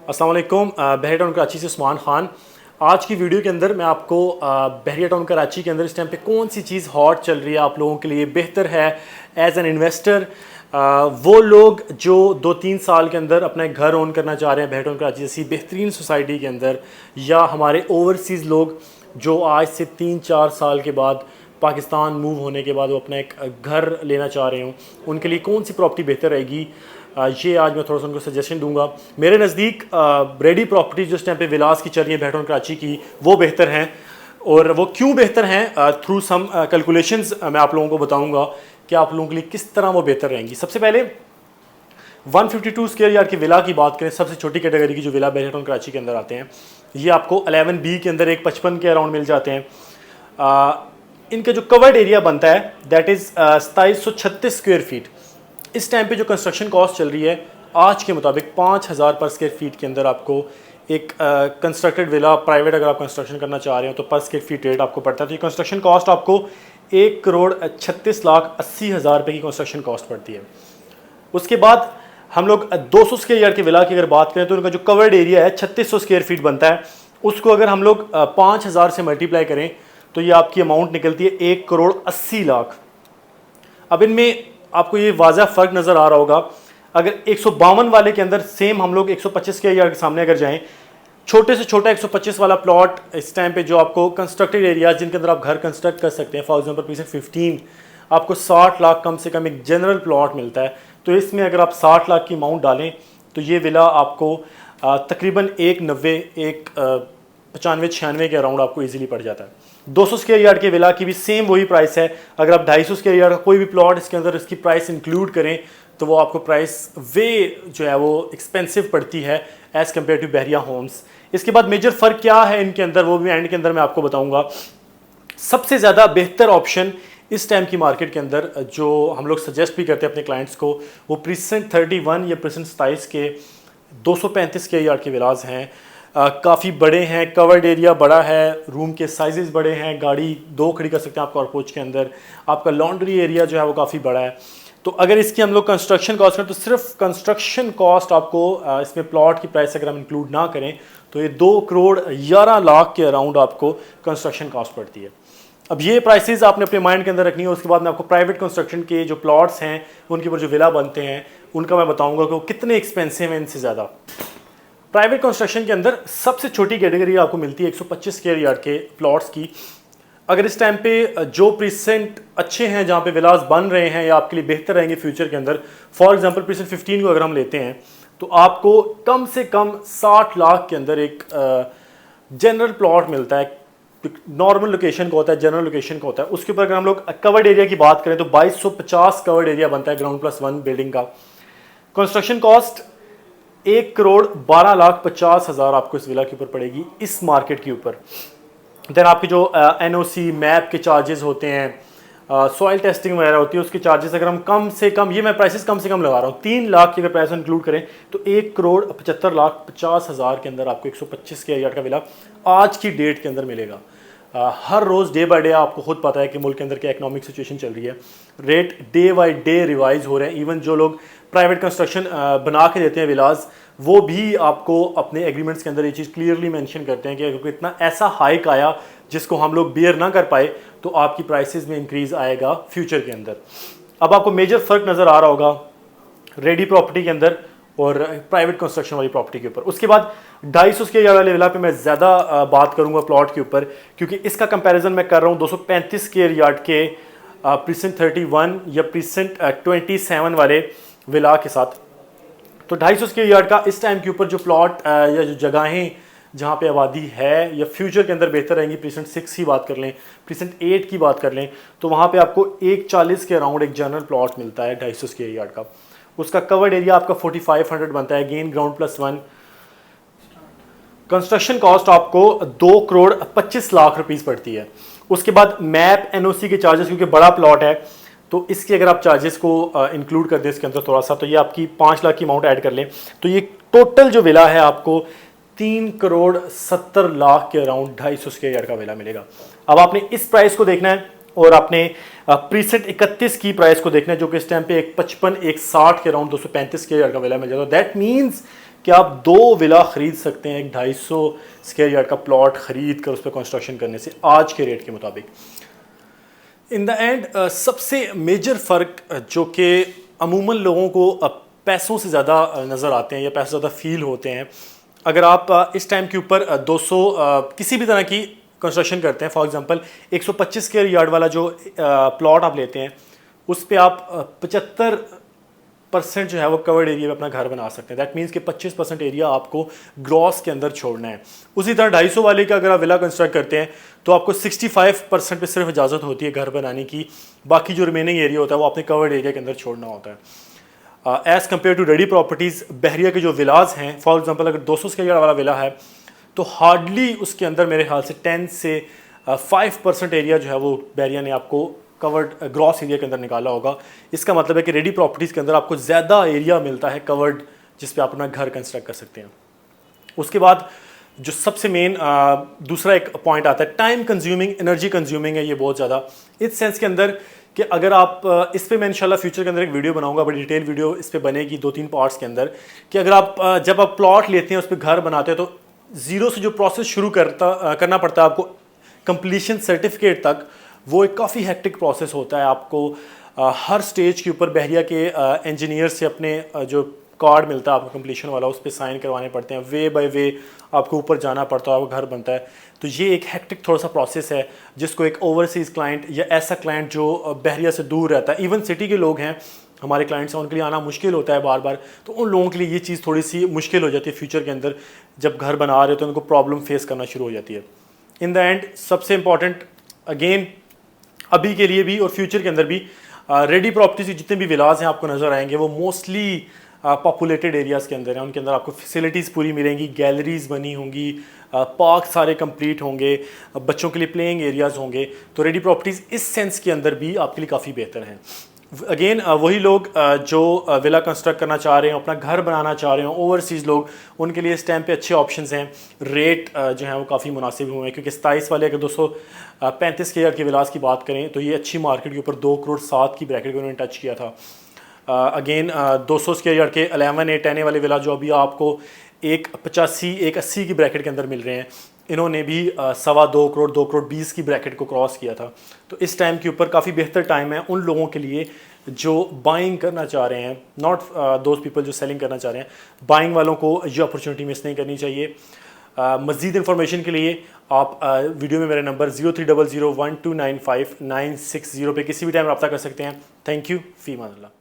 अस्सलाम वालेकुम। बहरिया टाउन कराची से उस्मान ख़ान। आज की वीडियो के अंदर मैं आपको बहरिया टाउन कराची के अंदर इस टाइम पे कौन सी चीज़ हॉट चल रही है, आप लोगों के लिए बेहतर है एज एन इन्वेस्टर। वो लोग जो 2-3 साल के अंदर अपना एक घर ओन करना चाह रहे हैं बहरिया टाउन कराची जैसी बेहतरीन सोसाइटी के अंदर, या हमारे ओवरसीज़ लोग जो आज से 3-4 साल के बाद पाकिस्तान मूव होने के बाद वो अपना एक घर लेना चाह रहे हों, उनके लिए कौन सी प्रॉपर्टी बेहतर रहेगी, ये आज मैं थोड़ा सा उनको सजेशन दूंगा। मेरे नज़दीक रेडी प्रॉपर्टी जो इस टाइम पे विलास की चल रही है बहरिया टाउन कराची की, वो बेहतर हैं। और वो क्यों बेहतर हैं, थ्रू सम कैलकुलेशंस मैं आप लोगों को बताऊंगा कि आप लोगों के लिए किस तरह वो बेहतर रहेंगी। सबसे पहले 152 स्क्वायर यार्ड की विला की बात करें, सबसे छोटी कैटेगरी की जो विला बहरिया टाउन कराची के अंदर आते हैं, ये आपको 11B के अंदर एक 55 के अराउंड मिल जाते हैं। इनका जो कवर्ड एरिया बनता है दैट इज़ 2736 स्क्वायर फीट। इस टाइम पे जो कंस्ट्रक्शन कॉस्ट चल रही है आज के मुताबिक 5000 पर स्क्वायर फीट के अंदर आपको एक कंस्ट्रक्टेड विला प्राइवेट अगर आप कंस्ट्रक्शन करना चाह रहे हो तो पर स्क्वायर फीट रेट आपको पड़ता है। तो ये कंस्ट्रक्शन कॉस्ट आपको 1,36,80,000 रुपये की कंस्ट्रक्शन कॉस्ट पड़ती है। उसके बाद हम लोग 200 स्क्वायर यार्ड के विला की अगर बात करें तो उनका जो कवर्ड एरिया है 3600 स्क्वायर फीट बनता है। उसको अगर हम लोग 5000 से मल्टीप्लाई करें तो ये आपकी अमाउंट निकलती है 1,80,00,000। अब इनमें आपको ये वाज़ा फ़र्क नज़र आ रहा होगा। अगर 152 वाले के अंदर सेम हम लोग 125 के यार्ड के सामने अगर जाएं, छोटे से छोटा 125 वाला प्लॉट इस टाइम पे जो आपको कंस्ट्रक्टेड एरिया जिनके अंदर आप घर कंस्ट्रक्ट कर सकते हैं, फॉर एग्जांपल प्रीसेंट 15 आपको 60 लाख कम से कम एक जनरल प्लॉट मिलता है। तो इसमें अगर आप 60 लाख की अमाउंट डालें तो ये विला आपको तकरीबन 95-96 के अराउंड आपको ईजिली पड़ जाता है। 200 स्क्वायर यार्ड के विला की भी सेम वही प्राइस है। अगर आप 250 स्क्वायर यार्ड का कोई भी प्लॉट इसके अंदर इसकी प्राइस इंक्लूड करें तो वो आपको प्राइस वे जो है वो एक्सपेंसिव पड़ती है as compare to Bahria homes. इसके बाद मेजर फ़र्क क्या है इनके अंदर वो भी एंड के अंदर मैं आपको बताऊँगा। सबसे ज़्यादा बेहतर ऑप्शन इस टाइम की मार्केट के अंदर जो हम लोग सजेस्ट भी करते हैं अपने क्लाइंट्स को, वो प्रीसेंट 31 या प्रीसेंट 27 के 235 स्क्वायर यार्ड के विलास हैं। काफ़ी बड़े हैं, कवर्ड एरिया बड़ा है, रूम के साइजेस बड़े हैं, गाड़ी 2 खड़ी कर सकते हैं आप कारपोच के अंदर, आपका लॉन्ड्री एरिया जो है वो काफ़ी बड़ा है। तो अगर इसकी हम लोग कंस्ट्रक्शन कॉस्ट करें तो सिर्फ कंस्ट्रक्शन कॉस्ट आपको इसमें प्लॉट की प्राइस अगर हम इंक्लूड ना करें तो ये 2,11,00,000 के अराउंड आपको कंस्ट्रक्शन कॉस्ट पड़ती है। अब ये प्राइसेस आपने अपने माइंड के अंदर रखनी है। उसके बाद मैं आपको प्राइवेट कंस्ट्रक्शन के जो प्लॉट्स हैं उनके ऊपर जो विला बनते हैं उनका मैं बताऊँगा कि वो कितने एक्सपेंसिव हैं इनसे ज़्यादा। प्राइवेट कंस्ट्रक्शन के अंदर सबसे छोटी कैटेगरी आपको मिलती है 125 स्क्वायर यार्ड के प्लॉट्स की। अगर इस टाइम पे जो प्रीसेंट अच्छे हैं जहाँ पे विलास बन रहे हैं या आपके लिए बेहतर रहेंगे फ्यूचर के अंदर, फॉर एग्जांपल प्रीसेंट 15 को अगर हम लेते हैं तो आपको कम से कम 60 लाख के अंदर एक जनरल प्लॉट मिलता है। नॉर्मल लोकेशन का होता है, जनरल लोकेशन का होता है। उसके ऊपर अगर हम लोग कवर्ड एरिया की बात करें तो 2250 कवर्ड एरिया बनता है ग्राउंड प्लस 1 बिल्डिंग का। कंस्ट्रक्शन कॉस्ट 1,12,50,000 आपको इस विला के ऊपर पड़ेगी इस मार्केट के ऊपर। देन आपके जो NOC मैप के चार्जेस होते हैं, सॉइल टेस्टिंग वगैरह होती है, उसके चार्जेस अगर हम कम से कम, ये मैं प्राइसेस कम से कम लगा रहा हूँ, 3 लाख की अगर प्राइस इंक्लूड करें तो 1,75,50,000 के अंदर आपको 125 स्क्वायर यार्ड का विला आज की डेट के अंदर मिलेगा। हर रोज़ डे बाय डे आपको खुद पता है कि मुल्क के अंदर क्या इकोनॉमिक सिचुएशन चल रही है, rate day by day revise हो रहे हैं। इवन जो लोग प्राइवेट कंस्ट्रक्शन बना के देते हैं विलास, वो भी आपको अपने एग्रीमेंट्स के अंदर ये चीज़ क्लियरली मेंशन करते हैं कि अगर इतना ऐसा हाइक आया जिसको हम लोग बियर ना कर पाए तो आपकी प्राइसेस में इंक्रीज़ आएगा फ्यूचर के अंदर। अब आपको मेजर फ़र्क नज़र आ रहा होगा रेडी प्रॉपर्टी के अंदर और प्राइवेट कंस्ट्रक्शन वाली प्रॉपर्टी के ऊपर। उसके बाद 250 स्क्वायर यार्ड वाले विला पे मैं ज़्यादा बात करूंगा प्लॉट के ऊपर, क्योंकि इसका कंपैरिजन मैं कर रहा हूँ 235 स्क्वायर यार्ड के प्रीसेंट 31 या प्रीसेंट 27 वाले विला के साथ। तो 250 स्क्वायर यार्ड का इस टाइम के ऊपर जो प्लॉट या जो जगहें जहाँ पे आबादी है या फ्यूचर के अंदर बेहतर रहेंगी, प्रीसेंट 6 की बात कर लें, प्रीसेंट 8 की बात कर लें, तो वहाँ पे आपको 140 के अराउंड एक जनरल प्लॉट मिलता है 250 स्क्वायर यार्ड का। उसका कवर्ड एरिया आपका 4500 बनता है, again ground plus 1। Construction cost आपको 2,25,00,000 रुपीज़ पड़ती है। उसके बाद मैप NOC के चार्जेस, क्योंकि बड़ा प्लॉट है तो इसके अगर आप चार्जेस को इंक्लूड कर दें इसके अंदर थोड़ा सा, तो ये आपकी 5 लाख की अमाउंट ऐड कर लें तो ये टोटल जो विला है आपको 3,70,00,000 के अराउंड 250 स्क्वायर यार्ड का विला मिलेगा। अब आपने इस प्राइस को देखना है और आपने प्रीसेंट 31 की प्राइस को देखना है जो कि इस टाइम पे 155-160 के अराउंड 235 स्क्वायर यार्ड का विला मिल जाता है। दैट मीन्स कि आप 2 विला ख़रीद सकते हैं एक 250 स्क्वायर यार्ड का प्लॉट ख़रीद कर उस पर कंस्ट्रक्शन करने से आज के रेट के मुताबिक। इन द एंड सबसे मेजर फ़र्क जो कि अमूमन लोगों को पैसों से ज़्यादा नज़र आते हैं या पैसे ज़्यादा फील होते हैं, अगर आप इस टाइम के ऊपर 200 किसी भी तरह की कंस्ट्रक्शन करते हैं, फॉर एग्जांपल 125 स्क्वायर यार्ड वाला जो प्लॉट आप लेते हैं उस पे आप 75% जो है वो कवर्ड एरिया में अपना घर बना सकते हैं। दैट मीन्स कि 25% एरिया आपको ग्रॉस के अंदर छोड़ना है। उसी तरह 250 वाले का अगर आप विला कंस्ट्रक्ट करते हैं तो आपको 65% पे सिर्फ इजाज़त होती है घर बनाने की, बाकी जो रिमेनिंग एरिया होता है वो अपने कवर्ड एरिया के अंदर छोड़ना होता है। As compare to ready properties, Bahria के जो विलाज हैं, फॉर एग्जांपल अगर 200 स्क्वायर यार्ड वाला विला है तो हार्डली उसके अंदर मेरे ख्याल से 10 से 5% एरिया जो है वो बहरिया ने आपको कवर्ड ग्रॉस एरिया के अंदर निकाला होगा। इसका मतलब है कि रेडी प्रॉपर्टीज़ के अंदर आपको ज़्यादा एरिया मिलता है कवर्ड, जिस पे आप अपना घर कंस्ट्रक्ट कर सकते हैं। उसके बाद जो सबसे मेन दूसरा एक पॉइंट आता है, टाइम कंज्यूमिंग, एनर्जी कंज्यूमिंग है ये बहुत ज़्यादा, इस सेंस के अंदर कि अगर आप इस पे मैं इंशाल्लाह फ्यूचर के अंदर एक वीडियो बनाऊंगा, बड़ी डिटेल वीडियो इस पे बनेगी 2-3 पार्ट्स के अंदर, कि अगर आप जब आप प्लॉट लेते हैं उस पर घर बनाते हैं तो ज़ीरो से जो प्रोसेस शुरू करना पड़ता है आपको कंप्लीशन सर्टिफिकेट तक, वो एक काफ़ी हेक्टिक प्रोसेस होता है। आपको हर स्टेज के ऊपर बहरिया के इंजीनियर से अपने जो कार्ड मिलता है आपको कंप्लीशन वाला, उस पर साइन करवाने पड़ते हैं, वे बाय वे आपको ऊपर जाना पड़ता है, आपका घर बनता है। तो ये एक हेक्टिक थोड़ा सा प्रोसेस है जिसको एक ओवरसीज़ क्लाइंट या ऐसा क्लाइंट जो बहरिया से दूर रहता है, इवन सिटी के लोग हैं हमारे क्लाइंट्स हैं, उनके लिए आना मुश्किल होता है बार बार, तो उन लोगों के लिए ये चीज़ थोड़ी सी मुश्किल हो जाती है फ्यूचर के अंदर, जब घर बना रहे हो तो उनको प्रॉब्लम फेस करना शुरू हो जाती है। इन द एंड सबसे इम्पॉर्टेंट अगेन अभी के लिए भी और फ्यूचर के अंदर भी, रेडी प्रॉपर्टीज जितने भी विलाज हैं आपको नज़र आएंगे वो मोस्टली पॉपुलेटेड एरियाज़ के अंदर हैं। उनके अंदर आपको फैसिलिटीज़ पूरी मिलेंगी, गैलरीज बनी होंगी, पार्क सारे कंप्लीट होंगे, बच्चों के लिए प्लेइंग एरियाज़ होंगे। तो रेडी प्रॉपर्टीज़ इस सेंस के अंदर भी आपके लिए काफ़ी बेहतर हैं। अगेन वही लोग जो विला कंस्ट्रक्ट करना चाह रहे हैं, अपना घर बनाना चाह रहे हैं, ओवरसीज़ लोग, उनके लिए इस टाइम पे अच्छे ऑप्शंस हैं। रेट जो है वो काफ़ी मुनासिब हुए हैं, क्योंकि 27 वाले अगर 235 के की विलास की बात करें तो ये अच्छी मार्केट के ऊपर 2 करोड़ 7 की ब्रैकेट को उन्होंने टच किया था। अगेन 200 स्क्वायर यार्ड के 11-8 वाले विला जो अभी आपको 185-180 की ब्रैकेट के अंदर मिल रहे हैं, इन्होंने भी 2.25 करोड़ 2 करोड़ 20 की ब्रैकेट को क्रॉस किया था। तो इस टाइम के ऊपर काफ़ी बेहतर टाइम है उन लोगों के लिए जो बाइंग करना चाह रहे हैं, नॉट दोज पीपल जो सेलिंग करना चाह रहे हैं। बाइंग वालों को ये अपॉर्चुनिटी मिस नहीं करनी चाहिए। मज़ीद इन्फॉर्मेशन के लिए आप वीडियो में मेरा नंबर 03001295 960 पे किसी भी टाइम रब्ता कर सकते हैं। Thank you, fee Aman Allah.